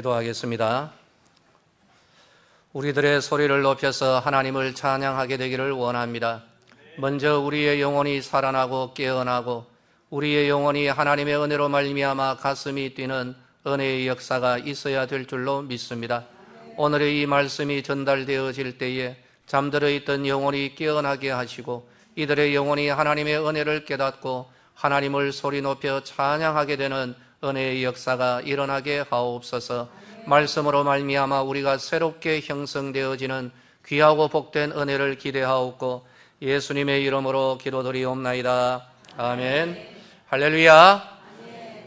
기도하겠습니다. 우리들의 소리를 높여서 하나님을 찬양하게 되기를 원합니다. 먼저 우리의 영혼이 살아나고 깨어나고 우리의 영혼이 하나님의 은혜로 말미암아 가슴이 뛰는 은혜의 역사가 있어야 될 줄로 믿습니다. 오늘의 이 말씀이 전달되어질 때에 잠들어 있던 영혼이 깨어나게 하시고 이들의 영혼이 하나님의 은혜를 깨닫고 하나님을 소리 높여 찬양하게 되는 은혜의 역사가 일어나게 하옵소서. 말씀으로 말미암아 우리가 새롭게 형성되어지는 귀하고 복된 은혜를 기대하옵고 예수님의 이름으로 기도드리옵나이다. 아멘. 할렐루야.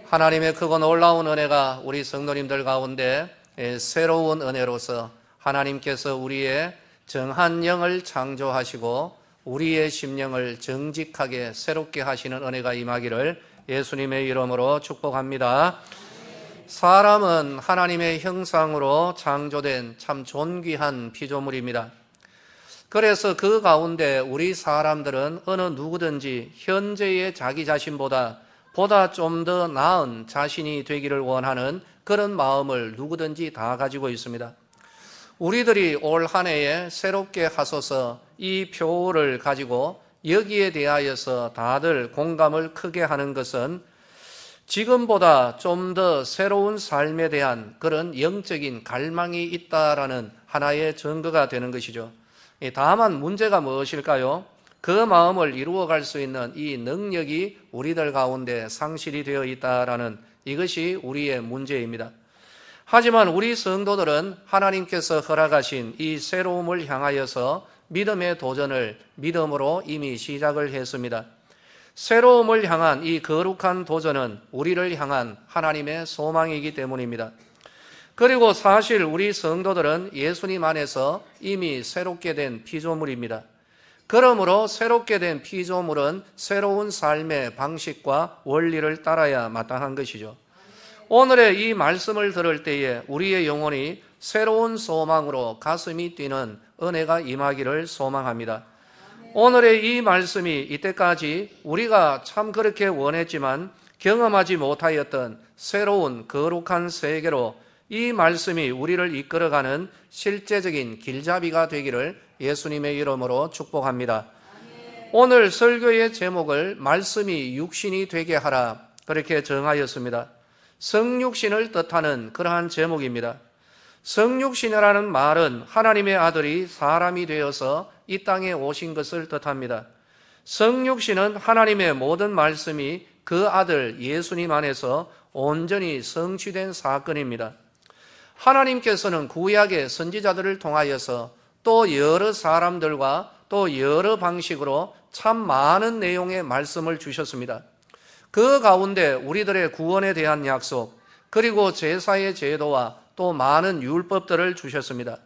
하나님의 크고 놀라운 은혜가 우리 성도님들 가운데 새로운 은혜로서 하나님께서 우리의 정한 영을 창조하시고 우리의 심령을 정직하게 새롭게 하시는 은혜가 임하기를 예수님의 이름으로 축복합니다. 사람은 하나님의 형상으로 창조된 참 존귀한 피조물입니다. 그래서 그 가운데 우리 사람들은 어느 누구든지 현재의 자기 자신보다 좀 더 나은 자신이 되기를 원하는 그런 마음을 누구든지 다 가지고 있습니다. 우리들이 올 한 해에 새롭게 하소서 이 표를 가지고 여기에 대하여서 다들 공감을 크게 하는 것은 지금보다 좀 더 새로운 삶에 대한 그런 영적인 갈망이 있다라는 하나의 증거가 되는 것이죠. 다만 문제가 무엇일까요? 그 마음을 이루어갈 수 있는 이 능력이 우리들 가운데 상실이 되어 있다라는 이것이 우리의 문제입니다. 하지만 우리 성도들은 하나님께서 허락하신 이 새로움을 향하여서 믿음의 도전을 믿음으로 이미 시작을 했습니다. 새로움을 향한 이 거룩한 도전은 우리를 향한 하나님의 소망이기 때문입니다. 그리고 사실 우리 성도들은 예수님 안에서 이미 새롭게 된 피조물입니다. 그러므로 새롭게 된 피조물은 새로운 삶의 방식과 원리를 따라야 마땅한 것이죠. 오늘의 이 말씀을 들을 때에 우리의 영혼이 새로운 소망으로 가슴이 뛰는 은혜가 임하기를 소망합니다. 오늘의 이 말씀이 이때까지 우리가 참 그렇게 원했지만 경험하지 못하였던 새로운 거룩한 세계로 이 말씀이 우리를 이끌어가는 실제적인 길잡이가 되기를 예수님의 이름으로 축복합니다. 오늘 설교의 제목을 말씀이 육신이 되게 하라 그렇게 정하였습니다. 성육신을 뜻하는 그러한 제목입니다. 성육신이라는 말은 하나님의 아들이 사람이 되어서 이 땅에 오신 것을 뜻합니다. 성육신은 하나님의 모든 말씀이 그 아들 예수님 안에서 온전히 성취된 사건입니다. 하나님께서는 구약의 선지자들을 통하여서 또 여러 사람들과 또 여러 방식으로 참 많은 내용의 말씀을 주셨습니다. 그 가운데 우리들의 구원에 대한 약속, 그리고 제사의 제도와 또 많은 율법들을 주셨습니다.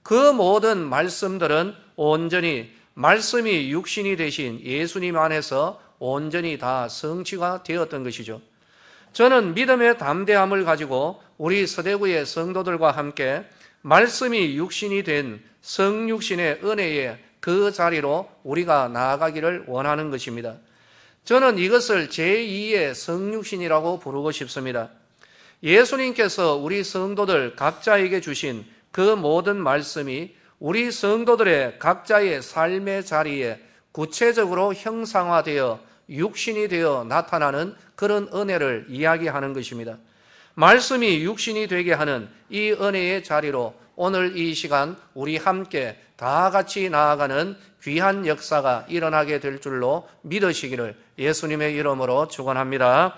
그 모든 말씀들은 온전히 말씀이 육신이 되신 예수님 안에서 온전히 다 성취가 되었던 것이죠. 저는 믿음의 담대함을 가지고 우리 서대구의 성도들과 함께 말씀이 육신이 된 성육신의 은혜의 그 자리로 우리가 나아가기를 원하는 것입니다. 저는 이것을 제2의 성육신이라고 부르고 싶습니다. 예수님께서 우리 성도들 각자에게 주신 그 모든 말씀이 우리 성도들의 각자의 삶의 자리에 구체적으로 형상화되어 육신이 되어 나타나는 그런 은혜를 이야기하는 것입니다. 말씀이 육신이 되게 하는 이 은혜의 자리로 오늘 이 시간 우리 함께 다 같이 나아가는 귀한 역사가 일어나게 될 줄로 믿으시기를 예수님의 이름으로 축원합니다.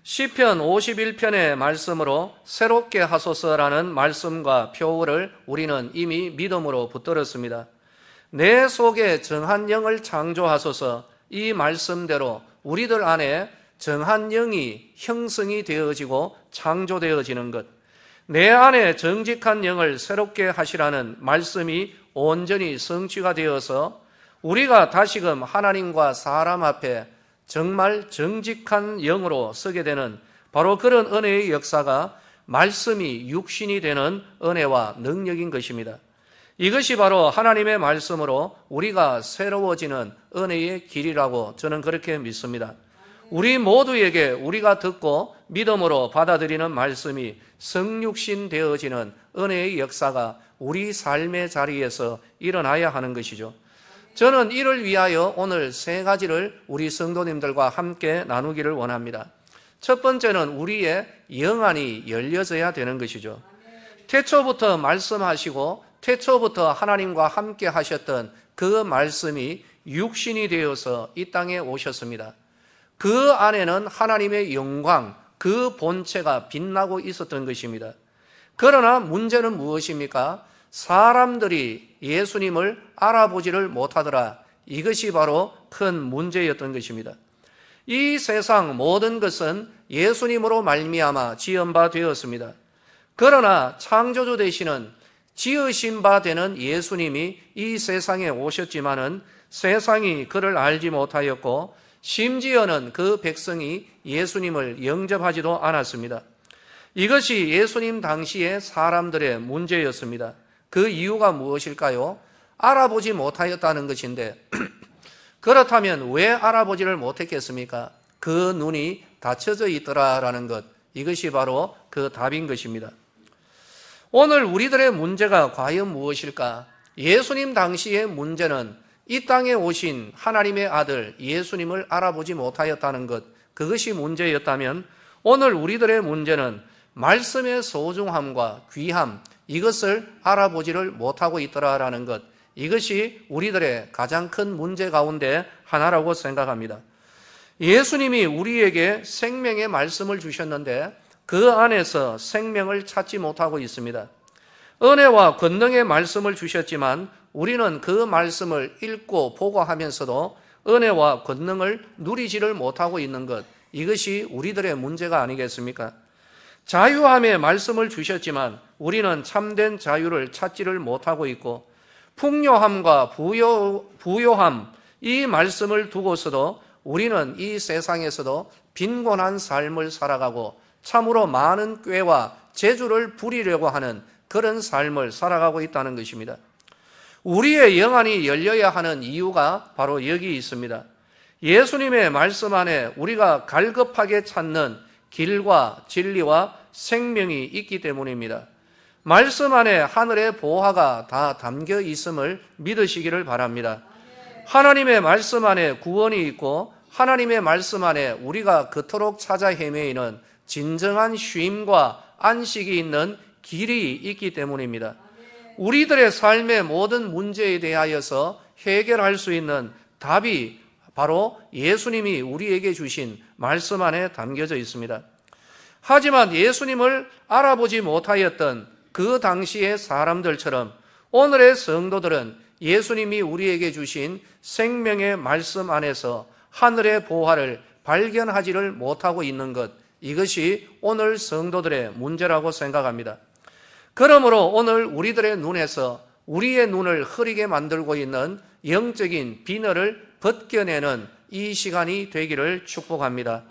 시편 51편의 말씀으로 새롭게 하소서라는 말씀과 표어를 우리는 이미 믿음으로 붙들었습니다. 내 속에 정한 영을 창조하소서, 이 말씀대로 우리들 안에 정한 영이 형성이 되어지고 창조되어지는 것, 내 안에 정직한 영을 새롭게 하시라는 말씀이 온전히 성취가 되어서 우리가 다시금 하나님과 사람 앞에 정말 정직한 영으로 서게 되는 바로 그런 은혜의 역사가 말씀이 육신이 되는 은혜와 능력인 것입니다. 이것이 바로 하나님의 말씀으로 우리가 새로워지는 은혜의 길이라고 저는 그렇게 믿습니다. 우리 모두에게 우리가 듣고 믿음으로 받아들이는 말씀이 성육신 되어지는 은혜의 역사가 우리 삶의 자리에서 일어나야 하는 것이죠. 저는 이를 위하여 오늘 세 가지를 우리 성도님들과 함께 나누기를 원합니다. 첫 번째는 우리의 영안이 열려져야 되는 것이죠. 태초부터 말씀하시고 태초부터 하나님과 함께 하셨던 그 말씀이 육신이 되어서 이 땅에 오셨습니다. 그 안에는 하나님의 영광, 그 본체가 빛나고 있었던 것입니다. 그러나 문제는 무엇입니까? 사람들이 예수님을 알아보지를 못하더라. 이것이 바로 큰 문제였던 것입니다. 이 세상 모든 것은 예수님으로 말미암아 지은 바 되었습니다. 그러나 창조주 되시는 지으신 바 되는 예수님이 이 세상에 오셨지만은 세상이 그를 알지 못하였고 심지어는 그 백성이 예수님을 영접하지도 않았습니다. 이것이 예수님 당시의 사람들의 문제였습니다. 그 이유가 무엇일까요? 알아보지 못하였다는 것인데 그렇다면 왜 알아보지를 못했겠습니까? 그 눈이 닫혀져 있더라라는 것, 이것이 바로 그 답인 것입니다. 오늘 우리들의 문제가 과연 무엇일까? 예수님 당시의 문제는 이 땅에 오신 하나님의 아들 예수님을 알아보지 못하였다는 것, 그것이 문제였다면 오늘 우리들의 문제는 말씀의 소중함과 귀함, 이것을 알아보지를 못하고 있더라라는 것, 이것이 우리들의 가장 큰 문제 가운데 하나라고 생각합니다. 예수님이 우리에게 생명의 말씀을 주셨는데 그 안에서 생명을 찾지 못하고 있습니다. 은혜와 권능의 말씀을 주셨지만 우리는 그 말씀을 읽고 보고 하면서도 은혜와 권능을 누리지를 못하고 있는 것, 이것이 우리들의 문제가 아니겠습니까? 자유함의 말씀을 주셨지만 우리는 참된 자유를 찾지를 못하고 있고 풍요함과 부요함, 이 말씀을 두고서도 우리는 이 세상에서도 빈곤한 삶을 살아가고 참으로 많은 꾀와 재주를 부리려고 하는 그런 삶을 살아가고 있다는 것입니다. 우리의 영안이 열려야 하는 이유가 바로 여기 있습니다. 예수님의 말씀 안에 우리가 갈급하게 찾는 길과 진리와 생명이 있기 때문입니다. 말씀 안에 하늘의 보화가 다 담겨 있음을 믿으시기를 바랍니다. 하나님의 말씀 안에 구원이 있고 하나님의 말씀 안에 우리가 그토록 찾아 헤매이는 진정한 쉼과 안식이 있는 길이 있기 때문입니다. 우리들의 삶의 모든 문제에 대하여서 해결할 수 있는 답이 바로 예수님이 우리에게 주신 말씀 안에 담겨져 있습니다. 하지만 예수님을 알아보지 못하였던 그 당시의 사람들처럼 오늘의 성도들은 예수님이 우리에게 주신 생명의 말씀 안에서 하늘의 보화를 발견하지를 못하고 있는 것, 이것이 오늘 성도들의 문제라고 생각합니다. 그러므로 오늘 우리들의 눈에서 우리의 눈을 흐리게 만들고 있는 영적인 비늘을 벗겨내는 이 시간이 되기를 축복합니다.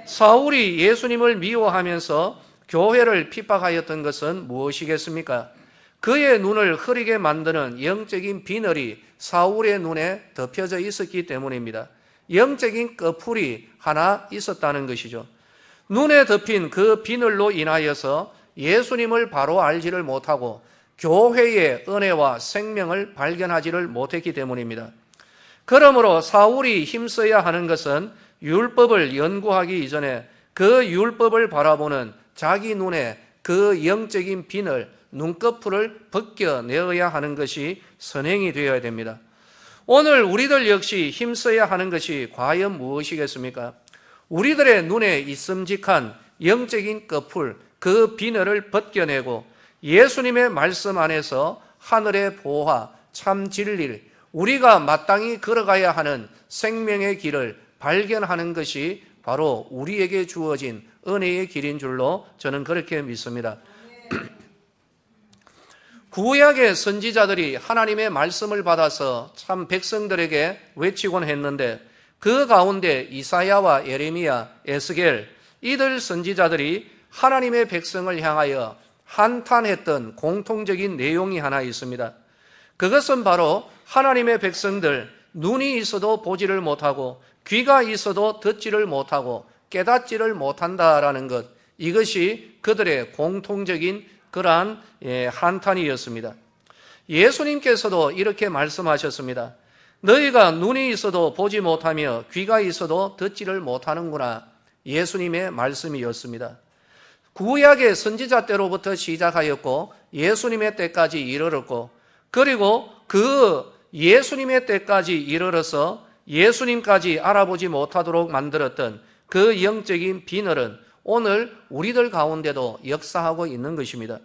사울이 예수님을 미워하면서 교회를 핍박하였던 것은 무엇이겠습니까? 그의 눈을 흐리게 만드는 영적인 비늘이 사울의 눈에 덮여져 있었기 때문입니다. 영적인 꺼풀이 하나 있었다는 것이죠. 눈에 덮인 그 비늘로 인하여서 예수님을 바로 알지를 못하고 교회의 은혜와 생명을 발견하지를 못했기 때문입니다. 그러므로 사울이 힘써야 하는 것은 율법을 연구하기 이전에 그 율법을 바라보는 자기 눈에 그 영적인 비늘, 눈꺼풀을 벗겨내어야 하는 것이 선행이 되어야 됩니다. 오늘 우리들 역시 힘써야 하는 것이 과연 무엇이겠습니까? 우리들의 눈에 있음직한 영적인 꺼풀, 그 비늘을 벗겨내고 예수님의 말씀 안에서 하늘의 보화, 참 진리를, 우리가 마땅히 걸어가야 하는 생명의 길을 발견하는 것이 바로 우리에게 주어진 은혜의 길인 줄로 저는 그렇게 믿습니다. 구약의 선지자들이 하나님의 말씀을 받아서 참 백성들에게 외치곤 했는데 그 가운데 이사야와 예레미야, 에스겔, 이들 선지자들이 하나님의 백성을 향하여 한탄했던 공통적인 내용이 하나 있습니다. 그것은 바로 하나님의 백성들, 눈이 있어도 보지를 못하고 귀가 있어도 듣지를 못하고 깨닫지를 못한다라는 것, 이것이 그들의 공통적인 그러한 한탄이었습니다. 예수님께서도 이렇게 말씀하셨습니다. 너희가 눈이 있어도 보지 못하며 귀가 있어도 듣지를 못하는구나. 예수님의 말씀이었습니다. 구약의 선지자 때로부터 시작하였고 예수님의 때까지 이르렀고, 그리고 그 예수님의 때까지 이르러서 예수님까지 알아보지 못하도록 만들었던 그 영적인 비늘은 오늘 우리들 가운데도 역사하고 있는 것입니다.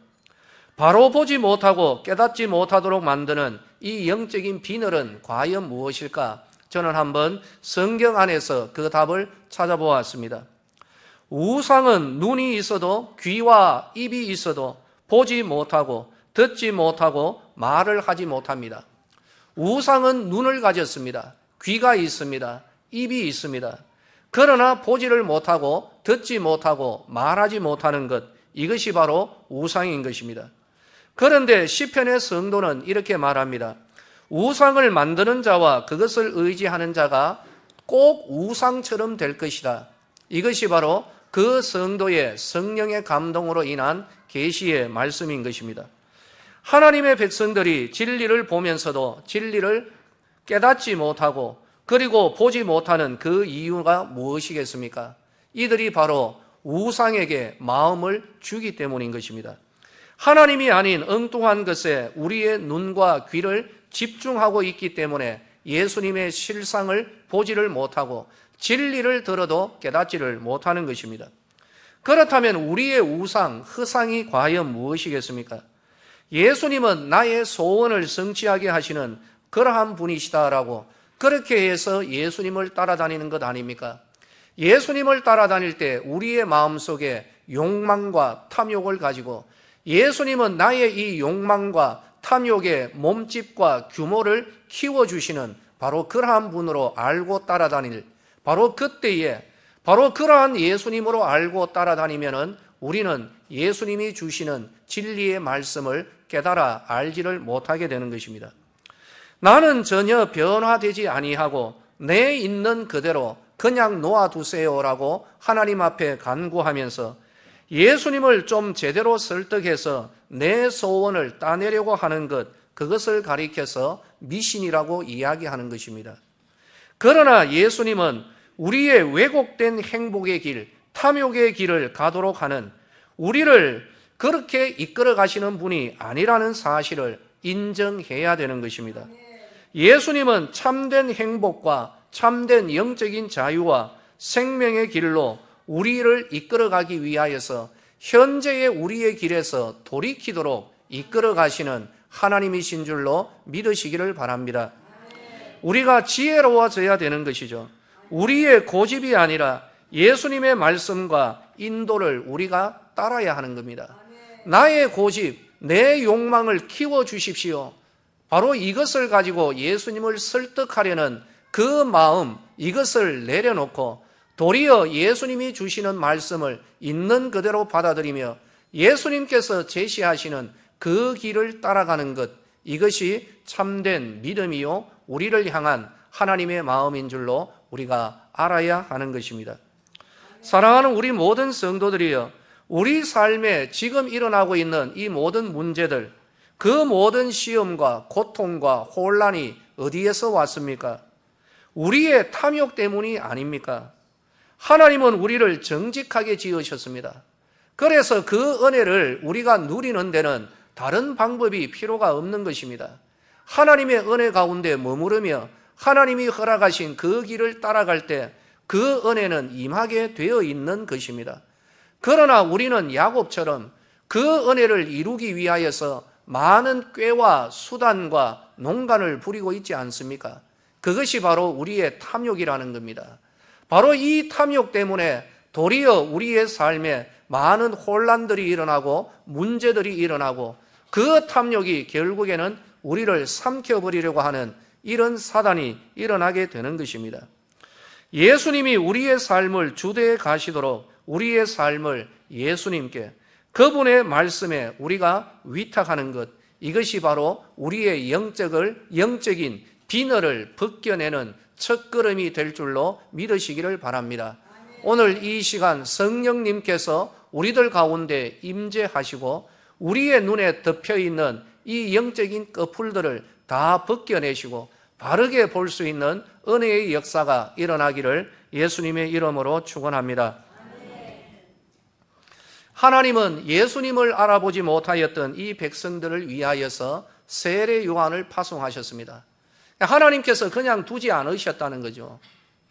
바로 보지 못하고 깨닫지 못하도록 만드는 이 영적인 비늘은 과연 무엇일까? 저는 한번 성경 안에서 그 답을 찾아보았습니다. 우상은 눈이 있어도 귀와 입이 있어도 보지 못하고 듣지 못하고 말을 하지 못합니다. 우상은 눈을 가졌습니다. 귀가 있습니다. 입이 있습니다. 그러나 보지를 못하고 듣지 못하고 말하지 못하는 것, 이것이 바로 우상인 것입니다. 그런데 시편의 성도는 이렇게 말합니다. 우상을 만드는 자와 그것을 의지하는 자가 꼭 우상처럼 될 것이다. 이것이 바로 그 성도의 성령의 감동으로 인한 계시의 말씀인 것입니다. 하나님의 백성들이 진리를 보면서도 진리를 깨닫지 못하고 그리고 보지 못하는 그 이유가 무엇이겠습니까? 이들이 바로 우상에게 마음을 주기 때문인 것입니다. 하나님이 아닌 엉뚱한 것에 우리의 눈과 귀를 집중하고 있기 때문에 예수님의 실상을 보지를 못하고 진리를 들어도 깨닫지를 못하는 것입니다. 그렇다면 우리의 우상, 허상이 과연 무엇이겠습니까? 예수님은 나의 소원을 성취하게 하시는 그러한 분이시다라고 그렇게 해서 예수님을 따라다니는 것 아닙니까? 예수님을 따라다닐 때 우리의 마음속에 욕망과 탐욕을 가지고 예수님은 나의 이 욕망과 탐욕의 몸집과 규모를 키워주시는 바로 그러한 분으로 알고 따라다닐, 바로 그때에 바로 그러한 예수님으로 알고 따라다니면은 우리는 예수님이 주시는 진리의 말씀을 깨달아 알지를 못하게 되는 것입니다. 나는 전혀 변화되지 아니하고 내 있는 그대로 그냥 놓아두세요라고 하나님 앞에 간구하면서 예수님을 좀 제대로 설득해서 내 소원을 따내려고 하는 것, 그것을 가리켜서 미신이라고 이야기하는 것입니다. 그러나 예수님은 우리의 왜곡된 행복의 길, 탐욕의 길을 가도록 하는, 우리를 그렇게 이끌어 가시는 분이 아니라는 사실을 인정해야 되는 것입니다. 예수님은 참된 행복과 참된 영적인 자유와 생명의 길로 우리를 이끌어가기 위하여서 현재의 우리의 길에서 돌이키도록 이끌어 가시는 하나님이신 줄로 믿으시기를 바랍니다. 우리가 지혜로워져야 되는 것이죠. 우리의 고집이 아니라 예수님의 말씀과 인도를 우리가 따라야 하는 겁니다. 나의 고집, 내 욕망을 키워주십시오. 바로 이것을 가지고 예수님을 설득하려는 그 마음, 이것을 내려놓고 도리어 예수님이 주시는 말씀을 있는 그대로 받아들이며 예수님께서 제시하시는 그 길을 따라가는 것, 이것이 참된 믿음이요 우리를 향한 하나님의 마음인 줄로 우리가 알아야 하는 것입니다. 사랑하는 우리 모든 성도들이여, 우리 삶에 지금 일어나고 있는 이 모든 문제들, 그 모든 시험과 고통과 혼란이 어디에서 왔습니까? 우리의 탐욕 때문이 아닙니까? 하나님은 우리를 정직하게 지으셨습니다. 그래서 그 은혜를 우리가 누리는 데는 다른 방법이 필요가 없는 것입니다. 하나님의 은혜 가운데 머무르며 하나님이 허락하신 그 길을 따라갈 때 그 은혜는 임하게 되어 있는 것입니다. 그러나 우리는 야곱처럼 그 은혜를 이루기 위하여서 많은 꾀와 수단과 농간을 부리고 있지 않습니까? 그것이 바로 우리의 탐욕이라는 겁니다. 바로 이 탐욕 때문에 도리어 우리의 삶에 많은 혼란들이 일어나고 문제들이 일어나고 그 탐욕이 결국에는 우리를 삼켜버리려고 하는 이런 사단이 일어나게 되는 것입니다. 예수님이 우리의 삶을 주도해 가시도록 우리의 삶을 예수님께, 그분의 말씀에 우리가 위탁하는 것, 이것이 바로 우리의 영적인 비늘을 벗겨내는 첫걸음이 될 줄로 믿으시기를 바랍니다. 오늘 이 시간 성령님께서 우리들 가운데 임재하시고 우리의 눈에 덮여있는 이 영적인 꺼풀들을 다 벗겨내시고 바르게 볼 수 있는 은혜의 역사가 일어나기를 예수님의 이름으로 축원합니다. 하나님은 예수님을 알아보지 못하였던 이 백성들을 위하여서 세례 요한을 파송하셨습니다. 하나님께서 그냥 두지 않으셨다는 거죠.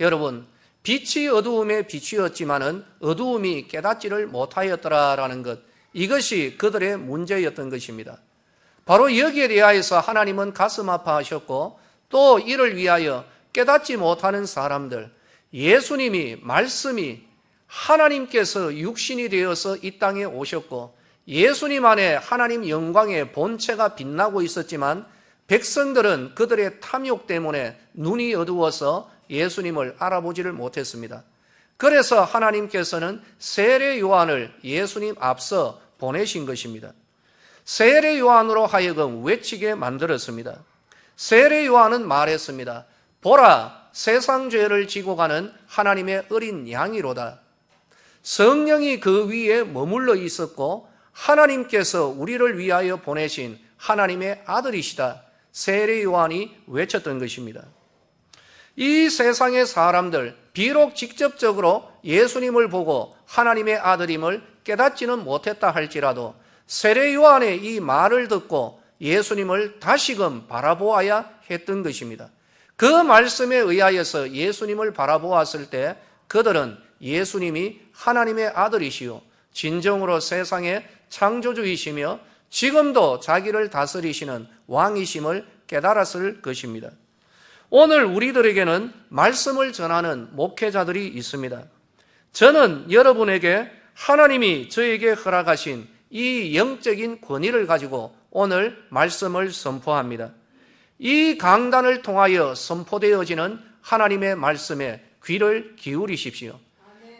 여러분, 빛이 어두움에 비추었지만은 어두움이 깨닫지를 못하였더라라는 것, 이것이 그들의 문제였던 것입니다. 바로 여기에 대하여서 하나님은 가슴 아파하셨고 또 이를 위하여 깨닫지 못하는 사람들, 예수님이 말씀이 하나님께서 육신이 되어서 이 땅에 오셨고 예수님 안에 하나님 영광의 본체가 빛나고 있었지만 백성들은 그들의 탐욕 때문에 눈이 어두워서 예수님을 알아보지를 못했습니다. 그래서 하나님께서는 세례 요한을 예수님 앞서 보내신 것입니다. 세례 요한으로 하여금 외치게 만들었습니다. 세례 요한은 말했습니다. 보라, 세상 죄를 지고 가는 하나님의 어린 양이로다. 성령이 그 위에 머물러 있었고 하나님께서 우리를 위하여 보내신 하나님의 아들이시다. 세례 요한이 외쳤던 것입니다. 이 세상의 사람들, 비록 직접적으로 예수님을 보고 하나님의 아들임을 깨닫지는 못했다 할지라도 세례 요한의 이 말을 듣고 예수님을 다시금 바라보아야 했던 것입니다. 그 말씀에 의하여서 예수님을 바라보았을 때 그들은 예수님이 하나님의 아들이시요 진정으로 세상의 창조주이시며 지금도 자기를 다스리시는 왕이심을 깨달았을 것입니다. 오늘 우리들에게는 말씀을 전하는 목회자들이 있습니다. 저는 여러분에게 하나님이 저에게 허락하신 이 영적인 권위를 가지고 오늘 말씀을 선포합니다. 이 강단을 통하여 선포되어지는 하나님의 말씀에 귀를 기울이십시오.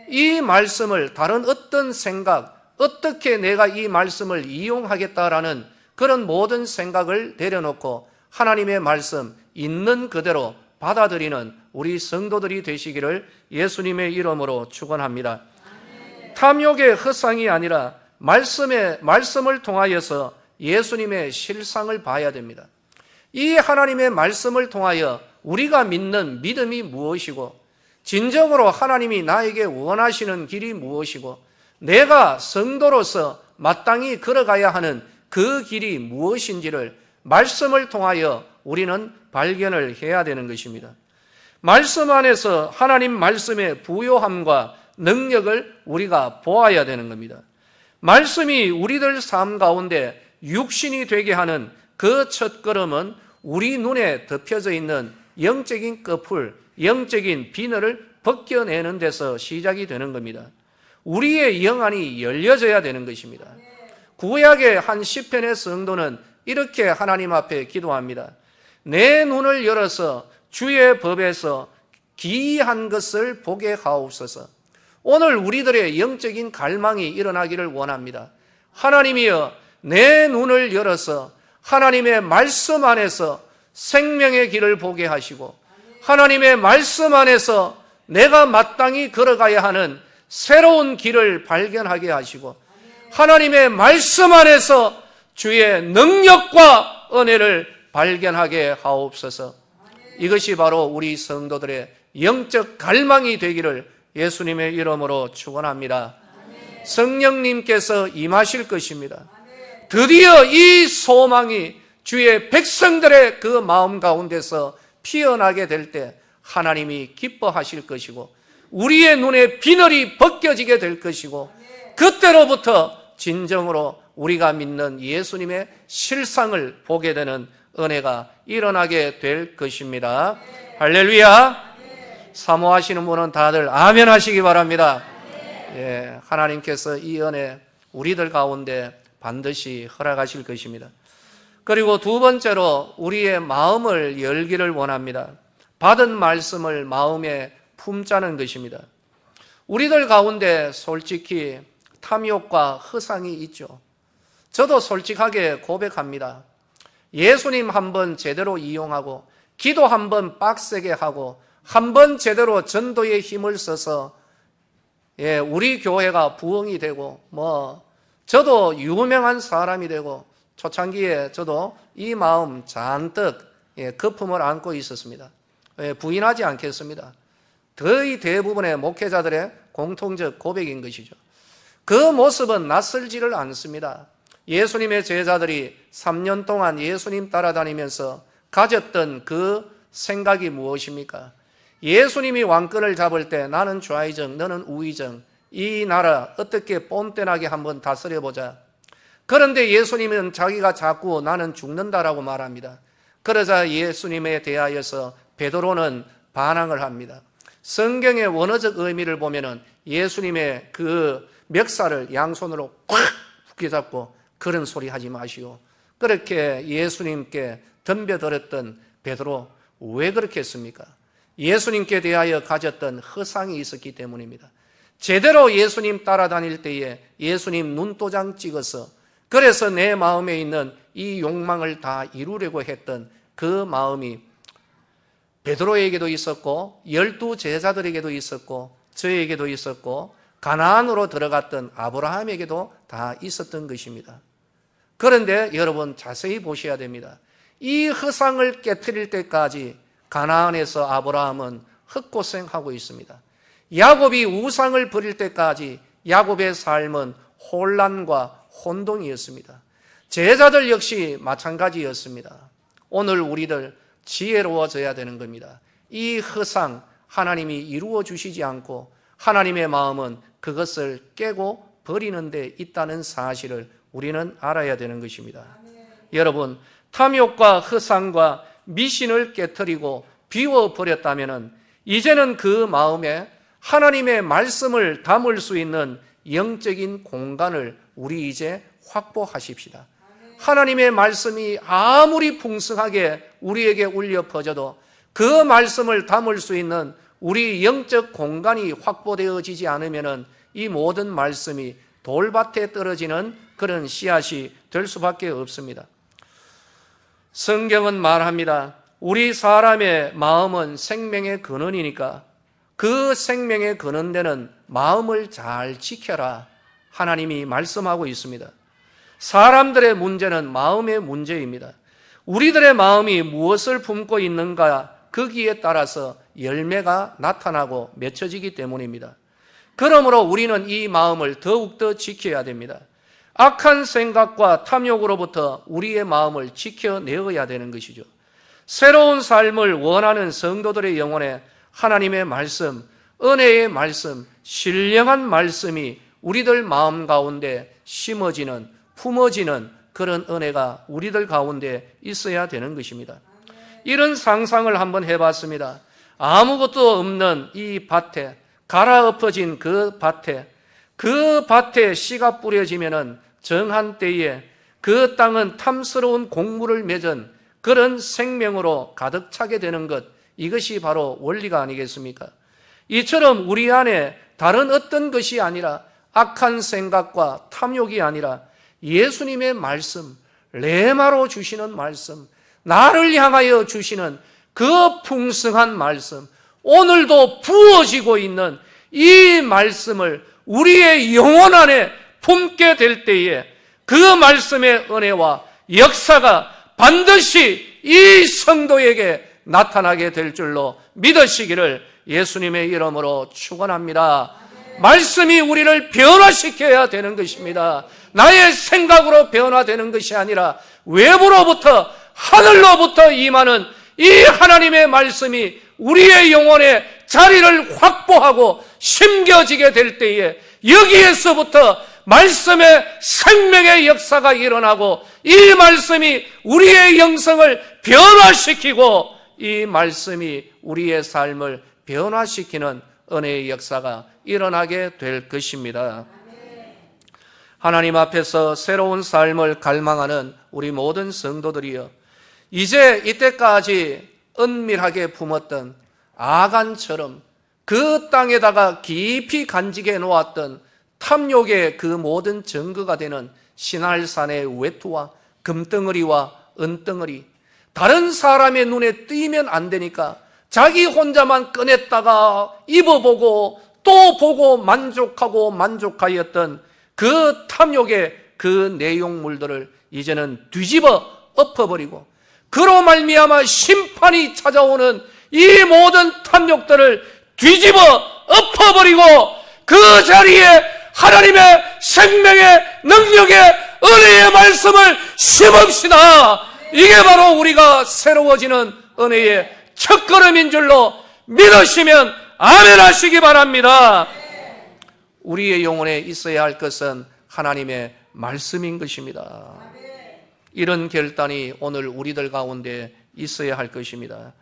이 말씀을 다른 어떤 생각, 어떻게 내가 이 말씀을 이용하겠다라는 그런 모든 생각을 내려놓고 하나님의 말씀 있는 그대로 받아들이는 우리 성도들이 되시기를 예수님의 이름으로 축원합니다. 탐욕의 허상이 아니라 말씀을 통하여서 예수님의 실상을 봐야 됩니다. 이 하나님의 말씀을 통하여 우리가 믿는 믿음이 무엇이고 진정으로 하나님이 나에게 원하시는 길이 무엇이고 내가 성도로서 마땅히 걸어가야 하는 그 길이 무엇인지를 말씀을 통하여 우리는 발견을 해야 되는 것입니다. 말씀 안에서 하나님 말씀의 부요함과 능력을 우리가 보아야 되는 겁니다. 말씀이 우리들 삶 가운데 육신이 되게 하는 그 첫걸음은 우리 눈에 덮여져 있는 영적인 꺼풀, 영적인 비늘을 벗겨내는 데서 시작이 되는 겁니다. 우리의 영안이 열려져야 되는 것입니다. 구약의 한 시편의 성도는 이렇게 하나님 앞에 기도합니다. 내 눈을 열어서 주의 법에서 기이한 것을 보게 하옵소서. 오늘 우리들의 영적인 갈망이 일어나기를 원합니다. 하나님이여, 내 눈을 열어서 하나님의 말씀 안에서 생명의 길을 보게 하시고 하나님의 말씀 안에서 내가 마땅히 걸어가야 하는 새로운 길을 발견하게 하시고 하나님의 말씀 안에서 주의 능력과 은혜를 발견하게 하옵소서. 이것이 바로 우리 성도들의 영적 갈망이 되기를 예수님의 이름으로 축원합니다. 성령님께서 임하실 것입니다. 드디어 이 소망이 주의 백성들의 그 마음 가운데서 피어나게 될 때 하나님이 기뻐하실 것이고 우리의 눈에 비늘이 벗겨지게 될 것이고 그때로부터 진정으로 우리가 믿는 예수님의 실상을 보게 되는 은혜가 일어나게 될 것입니다. 할렐루야. 사모하시는 분은 다들 아멘 하시기 바랍니다. 예, 하나님께서 이 은혜 우리들 가운데 반드시 허락하실 것입니다. 그리고 두 번째로 우리의 마음을 열기를 원합니다. 받은 말씀을 마음에 품자는 것입니다. 우리들 가운데 솔직히 탐욕과 허상이 있죠. 저도 솔직하게 고백합니다. 예수님 한번 제대로 이용하고 기도 한번 빡세게 하고 한번 제대로 전도의 힘을 써서 우리 교회가 부흥이 되고 저도 유명한 사람이 되고 초창기에 저도 이 마음 잔뜩 거품을 안고 있었습니다. 부인하지 않겠습니다. 거의 대부분의 목회자들의 공통적 고백인 것이죠. 그 모습은 낯설지를 않습니다. 예수님의 제자들이 3년 동안 예수님 따라다니면서 가졌던 그 생각이 무엇입니까? 예수님이 왕권을 잡을 때 나는 좌의정, 너는 우의정, 이 나라 어떻게 뽐떼나게 한번 다스려보자. 그런데 예수님은 자기가 자꾸 나는 죽는다라고 말합니다. 그러자 예수님에 대하여서 베드로는 반항을 합니다. 성경의 원어적 의미를 보면은 예수님의 그 멱살을 양손으로 꽉 붙잡고 그런 소리 하지 마시오. 그렇게 예수님께 덤벼들었던 베드로 왜 그렇게 했습니까? 예수님께 대하여 가졌던 허상이 있었기 때문입니다. 제대로 예수님 따라다닐 때에 예수님 눈도장 찍어서 그래서 내 마음에 있는 이 욕망을 다 이루려고 했던 그 마음이 베드로에게도 있었고 12 제자들에게도 있었고 저에게도 있었고 가나안으로 들어갔던 아브라함에게도 다 있었던 것입니다. 그런데 여러분 자세히 보셔야 됩니다. 이 허상을 깨트릴 때까지 가나안에서 아브라함은 헛고생하고 있습니다. 야곱이 우상을 버릴 때까지 야곱의 삶은 혼란과 혼동이었습니다. 제자들 역시 마찬가지였습니다. 오늘 우리들 지혜로워져야 되는 겁니다. 이 허상 하나님이 이루어 주시지 않고 하나님의 마음은 그것을 깨고 버리는 데 있다는 사실을 우리는 알아야 되는 것입니다. 여러분, 탐욕과 허상과 미신을 깨트리고 비워버렸다면 이제는 그 마음에 하나님의 말씀을 담을 수 있는 영적인 공간을 우리 이제 확보하십시다. 하나님의 말씀이 아무리 풍성하게 우리에게 울려 퍼져도 그 말씀을 담을 수 있는 우리 영적 공간이 확보되어지지 않으면 이 모든 말씀이 돌밭에 떨어지는 그런 씨앗이 될 수밖에 없습니다. 성경은 말합니다. 우리 사람의 마음은 생명의 근원이니까 그 생명의 근원되는 마음을 잘 지켜라. 하나님이 말씀하고 있습니다. 사람들의 문제는 마음의 문제입니다. 우리들의 마음이 무엇을 품고 있는가 거기에 따라서 열매가 나타나고 맺혀지기 때문입니다. 그러므로 우리는 이 마음을 더욱더 지켜야 됩니다. 악한 생각과 탐욕으로부터 우리의 마음을 지켜내어야 되는 것이죠. 새로운 삶을 원하는 성도들의 영혼에 하나님의 말씀, 은혜의 말씀, 신령한 말씀이 우리들 마음 가운데 심어지는, 품어지는 그런 은혜가 우리들 가운데 있어야 되는 것입니다. 이런 상상을 한번 해봤습니다. 아무것도 없는 이 밭에, 갈아엎어진 그 밭에 씨가 뿌려지면은 정한 때에 그 땅은 탐스러운 곡물을 맺은 그런 생명으로 가득 차게 되는 것, 이것이 바로 원리가 아니겠습니까? 이처럼 우리 안에 다른 어떤 것이 아니라 악한 생각과 탐욕이 아니라 예수님의 말씀, 레마로 주시는 말씀, 나를 향하여 주시는 그 풍성한 말씀, 오늘도 부어지고 있는 이 말씀을 우리의 영혼 안에 품게 될 때에 그 말씀의 은혜와 역사가 반드시 이 성도에게 나타나게 될 줄로 믿으시기를 예수님의 이름으로 축원합니다. 말씀이 우리를 변화시켜야 되는 것입니다. 나의 생각으로 변화되는 것이 아니라 외부로부터, 하늘로부터 임하는 이 하나님의 말씀이 우리의 영혼에 자리를 확보하고 심겨지게 될 때에 여기에서부터 말씀의 생명의 역사가 일어나고 이 말씀이 우리의 영성을 변화시키고 이 말씀이 우리의 삶을 변화시키는 은혜의 역사가 일어나게 될 것입니다. 하나님 앞에서 새로운 삶을 갈망하는 우리 모든 성도들이여, 이제 이때까지 은밀하게 품었던 아간처럼 그 땅에다가 깊이 간직해 놓았던 탐욕의 그 모든 증거가 되는 신할산의 외투와 금덩어리와 은덩어리, 다른 사람의 눈에 띄면 안 되니까 자기 혼자만 꺼냈다가 입어보고 또 보고 만족하고 만족하였던 그 탐욕의 그 내용물들을 이제는 뒤집어 엎어버리고 그로 말미암아 심판이 찾아오는 이 모든 탐욕들을 뒤집어 엎어버리고 그 자리에 하나님의 생명의 능력의 은혜의 말씀을 심읍시다. 이게 바로 우리가 새로워지는 은혜의 첫걸음인 줄로 믿으시면 아멘 하시기 바랍니다. 우리의 영혼에 있어야 할 것은 하나님의 말씀인 것입니다. 이런 결단이 오늘 우리들 가운데 있어야 할 것입니다.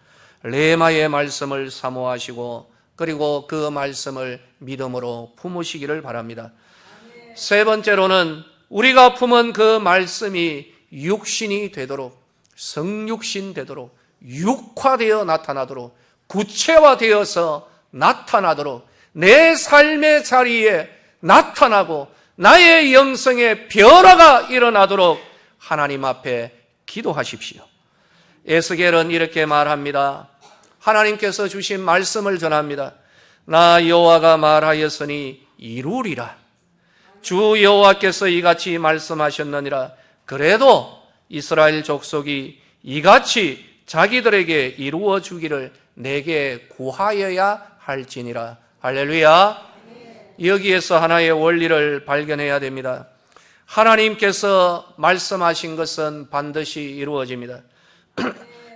레마의 말씀을 사모하시고 그리고 그 말씀을 믿음으로 품으시기를 바랍니다. 세 번째로는 우리가 품은 그 말씀이 육신이 되도록, 성육신 되도록, 육화되어 나타나도록, 구체화되어서 나타나도록 내 삶의 자리에 나타나고 나의 영성의 변화가 일어나도록 하나님 앞에 기도하십시오. 에스겔은 이렇게 말합니다. 하나님께서 주신 말씀을 전합니다. 나 여호와가 말하였으니 이루리라. 주 여호와께서 이같이 말씀하셨느니라. 그래도 이스라엘 족속이 이같이 자기들에게 이루어 주기를 내게 구하여야 할지니라. 할렐루야. 여기에서 하나의 원리를 발견해야 됩니다. 하나님께서 말씀하신 것은 반드시 이루어집니다.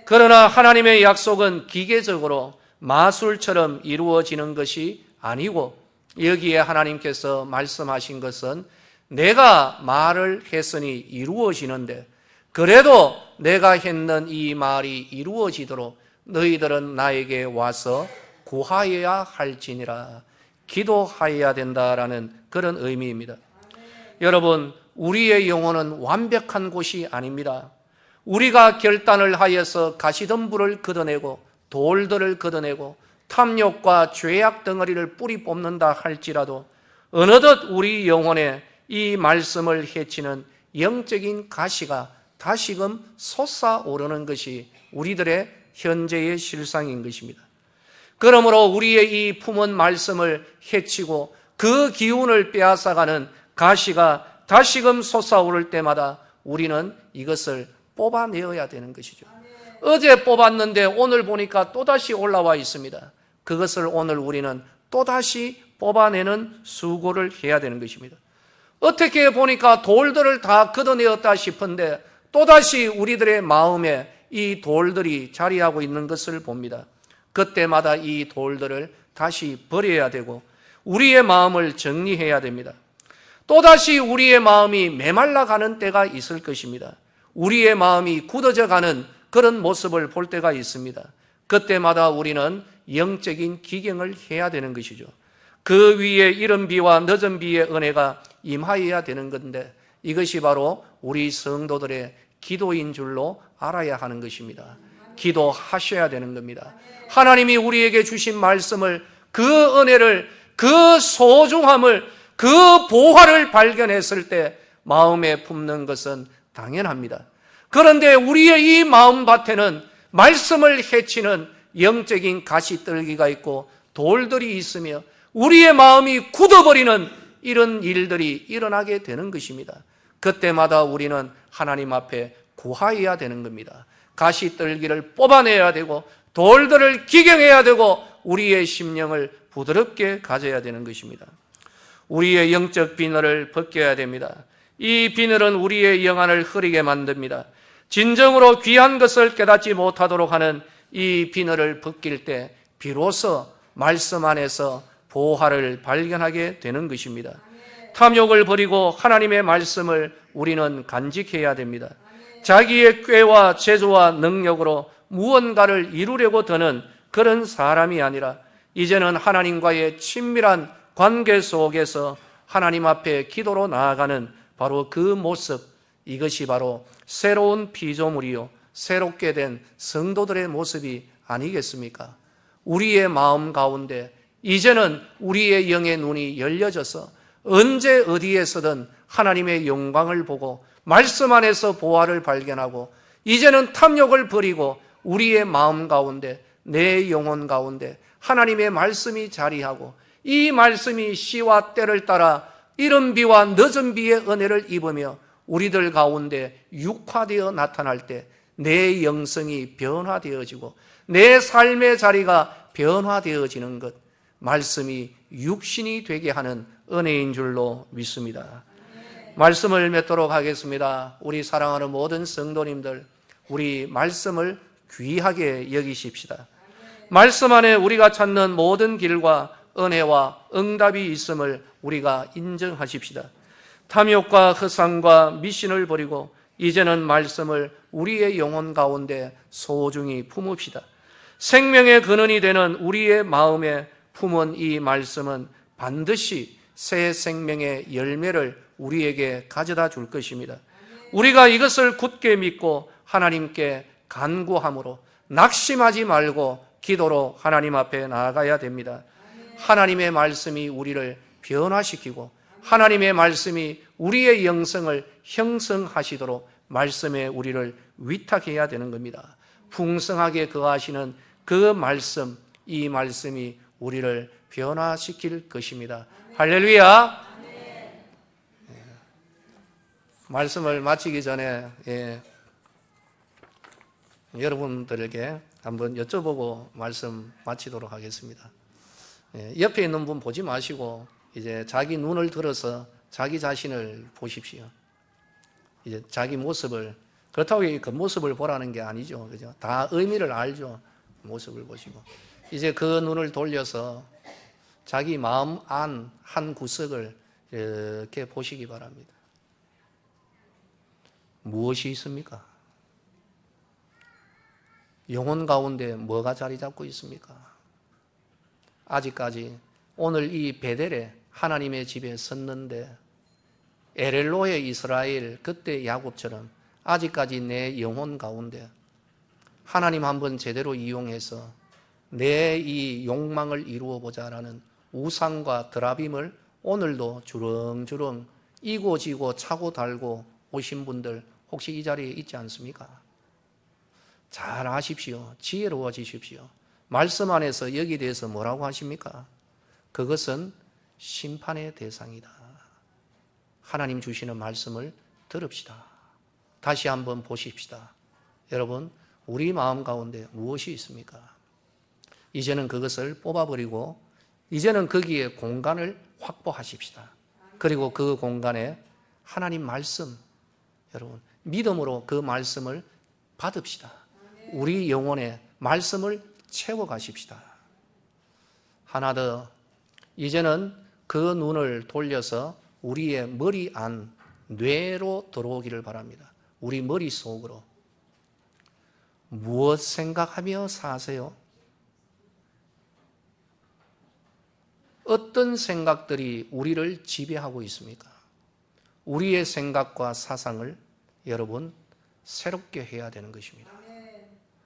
그러나 하나님의 약속은 기계적으로 마술처럼 이루어지는 것이 아니고 여기에 하나님께서 말씀하신 것은 내가 말을 했으니 이루어지는데 그래도 내가 했는 이 말이 이루어지도록 너희들은 나에게 와서 구하여야 할지니라. 기도하여야 된다라는 그런 의미입니다. 여러분, 우리의 영혼은 완벽한 곳이 아닙니다. 우리가 결단을 하여서 가시덤불을 걷어내고 돌들을 걷어내고 탐욕과 죄악 덩어리를 뿌리 뽑는다 할지라도 어느덧 우리 영혼에 이 말씀을 해치는 영적인 가시가 다시금 솟아오르는 것이 우리들의 현재의 실상인 것입니다. 그러므로 우리의 이 품은 말씀을 해치고 그 기운을 빼앗아가는 가시가 다시금 솟아오를 때마다 우리는 이것을 뽑아내어야 되는 것이죠. 어제 뽑았는데 오늘 보니까 또다시 올라와 있습니다. 그것을 오늘 우리는 또다시 뽑아내는 수고를 해야 되는 것입니다. 어떻게 보니까 돌들을 다 걷어내었다 싶은데 또다시 우리들의 마음에 이 돌들이 자리하고 있는 것을 봅니다. 그때마다 이 돌들을 다시 버려야 되고 우리의 마음을 정리해야 됩니다. 또다시 우리의 마음이 메말라가는 때가 있을 것입니다. 우리의 마음이 굳어져가는 그런 모습을 볼 때가 있습니다. 그때마다 우리는 영적인 기경을 해야 되는 것이죠. 그 위에 이른 비와 늦은 비의 은혜가 임하여야 되는 건데 이것이 바로 우리 성도들의 기도인 줄로 알아야 하는 것입니다. 기도하셔야 되는 겁니다. 하나님이 우리에게 주신 말씀을, 그 은혜를, 그 소중함을, 그 보화를 발견했을 때 마음에 품는 것은 당연합니다. 그런데 우리의 이 마음밭에는 말씀을 해치는 영적인 가시떨기가 있고 돌들이 있으며 우리의 마음이 굳어버리는 이런 일들이 일어나게 되는 것입니다. 그때마다 우리는 하나님 앞에 구하여야 되는 겁니다. 가시떨기를 뽑아내야 되고 돌들을 기경해야 되고 우리의 심령을 부드럽게 가져야 되는 것입니다. 우리의 영적 비늘을 벗겨야 됩니다. 이 비늘은 우리의 영안을 흐리게 만듭니다. 진정으로 귀한 것을 깨닫지 못하도록 하는 이 비늘을 벗길 때 비로소 말씀 안에서 보화를 발견하게 되는 것입니다. 탐욕을 버리고 하나님의 말씀을 우리는 간직해야 됩니다. 자기의 꾀와 재주와 능력으로 무언가를 이루려고 드는 그런 사람이 아니라 이제는 하나님과의 친밀한 관계 속에서 하나님 앞에 기도로 나아가는 바로 그 모습, 이것이 바로 새로운 피조물이요 새롭게 된 성도들의 모습이 아니겠습니까? 우리의 마음 가운데 이제는 우리의 영의 눈이 열려져서 언제 어디에서든 하나님의 영광을 보고 말씀 안에서 보화를 발견하고 이제는 탐욕을 버리고 우리의 마음 가운데, 내 영혼 가운데 하나님의 말씀이 자리하고 이 말씀이 시와 때를 따라 이른 비와 늦은 비의 은혜를 입으며 우리들 가운데 육화되어 나타날 때 내 영성이 변화되어지고 내 삶의 자리가 변화되어지는 것, 말씀이 육신이 되게 하는 은혜인 줄로 믿습니다. 말씀을 맺도록 하겠습니다. 우리 사랑하는 모든 성도님들, 우리 말씀을 귀하게 여기십시다. 말씀 안에 우리가 찾는 모든 길과 은혜와 응답이 있음을 우리가 인정하십시다. 탐욕과 허상과 미신을 버리고 이제는 말씀을 우리의 영혼 가운데 소중히 품읍시다. 생명의 근원이 되는 우리의 마음에 품은 이 말씀은 반드시 새 생명의 열매를 우리에게 가져다 줄 것입니다. 우리가 이것을 굳게 믿고 하나님께 간구함으로 낙심하지 말고 기도로 하나님 앞에 나아가야 됩니다. 하나님의 말씀이 우리를 변화시키고 하나님의 말씀이 우리의 영성을 형성하시도록 말씀에 우리를 위탁해야 되는 겁니다. 풍성하게 거하시는 그 말씀, 이 말씀이 우리를 변화시킬 것입니다. 할렐루야! 말씀을 마치기 전에 여러분들에게 한번 여쭤보고 말씀 마치도록 하겠습니다. 옆에 있는 분 보지 마시고 이제 자기 눈을 들어서 자기 자신을 보십시오. 이제 자기 모습을, 그렇다고 그 모습을 보라는 게 아니죠. 그죠? 다 의미를 알죠. 모습을 보시고. 이제 그 눈을 돌려서 자기 마음 안 한 구석을 이렇게 보시기 바랍니다. 무엇이 있습니까? 영혼 가운데 뭐가 자리 잡고 있습니까? 아직까지 오늘 이 베델에 하나님의 집에 섰는데 에렐로의 이스라엘, 그때 야곱처럼 아직까지 내 영혼 가운데 하나님 한번 제대로 이용해서 내 이 욕망을 이루어 보자라는 우상과 드라빔을 오늘도 주렁주렁 이고 지고 차고 달고 오신 분들 혹시 이 자리에 있지 않습니까? 잘 아십시오. 지혜로워지십시오. 말씀 안에서 여기에 대해서 뭐라고 하십니까? 그것은 심판의 대상이다. 하나님 주시는 말씀을 들읍시다. 다시 한번 보십시다. 여러분, 우리 마음 가운데 무엇이 있습니까? 이제는 그것을 뽑아버리고 이제는 거기에 공간을 확보하십시다. 그리고 그 공간에 하나님 말씀, 여러분 믿음으로 그 말씀을 받읍시다. 우리 영혼에 말씀을 채워가십시다. 하나 더, 이제는 그 눈을 돌려서 우리의 머리 안, 뇌로 들어오기를 바랍니다. 우리 머릿속으로. 무엇 생각하며 사세요? 어떤 생각들이 우리를 지배하고 있습니까? 우리의 생각과 사상을 여러분 새롭게 해야 되는 것입니다.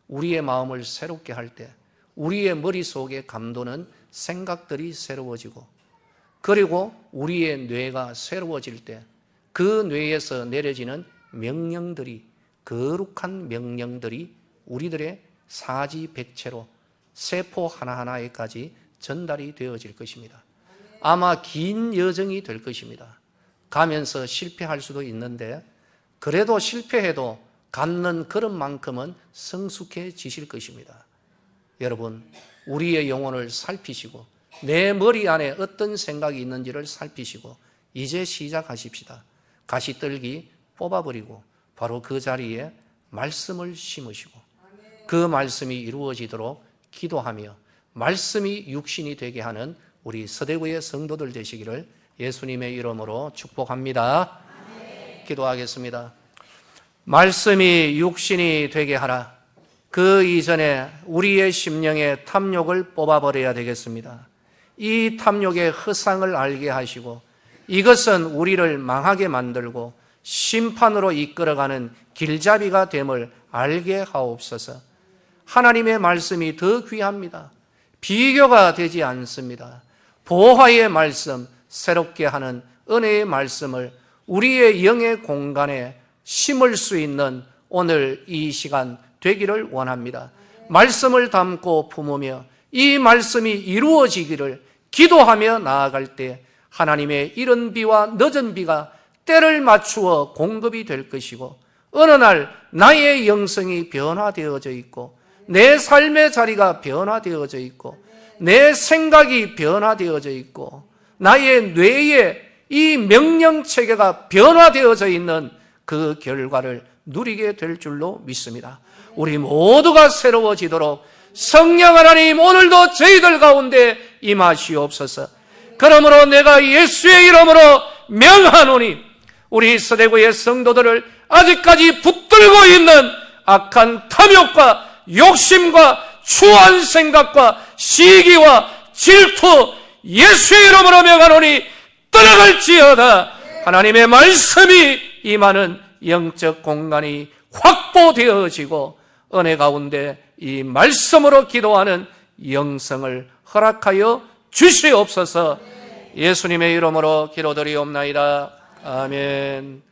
우리의 마음을 새롭게 할 때 우리의 머릿속에 감도는 생각들이 새로워지고 그리고 우리의 뇌가 새로워질 때 그 뇌에서 내려지는 명령들이, 거룩한 명령들이 우리들의 사지백체로 세포 하나하나에까지 전달이 되어질 것입니다. 아마 긴 여정이 될 것입니다. 가면서 실패할 수도 있는데 그래도 실패해도 갖는 걸음만큼은 성숙해지실 것입니다. 여러분, 우리의 영혼을 살피시고 내 머리 안에 어떤 생각이 있는지를 살피시고 이제 시작하십시다. 가시떨기 뽑아버리고 바로 그 자리에 말씀을 심으시고 그 말씀이 이루어지도록 기도하며 말씀이 육신이 되게 하는 우리 서대구의 성도들 되시기를 예수님의 이름으로 축복합니다. 기도하겠습니다. 말씀이 육신이 되게 하라. 그 이전에 우리의 심령의 탐욕을 뽑아버려야 되겠습니다. 이 탐욕의 허상을 알게 하시고 이것은 우리를 망하게 만들고 심판으로 이끌어가는 길잡이가 됨을 알게 하옵소서. 하나님의 말씀이 더 귀합니다. 비교가 되지 않습니다. 보화의 말씀, 새롭게 하는 은혜의 말씀을 우리의 영의 공간에 심을 수 있는 오늘 이 시간 되기를 원합니다. 말씀을 담고 품으며 이 말씀이 이루어지기를 기도하며 나아갈 때 하나님의 이른 비와 늦은 비가 때를 맞추어 공급이 될 것이고, 어느 날 나의 영성이 변화되어져 있고, 내 삶의 자리가 변화되어져 있고, 내 생각이 변화되어져 있고, 나의 뇌에 이 명령체계가 변화되어져 있는 그 결과를 누리게 될 줄로 믿습니다. 우리 모두가 새로워지도록 성령 하나님 오늘도 저희들 가운데 임하시옵소서. 그러므로 내가 예수의 이름으로 명하노니 우리 서대구의 성도들을 아직까지 붙들고 있는 악한 탐욕과 욕심과 추한 생각과 시기와 질투 예수의 이름으로 명하노니 떠나갈지어다. 하나님의 말씀이 임하는 영적 공간이 확보되어지고 은혜 가운데 이 말씀으로 기도하는 영성을 허락하여 주시옵소서. 예수님의 이름으로 기도드리옵나이다. 아멘.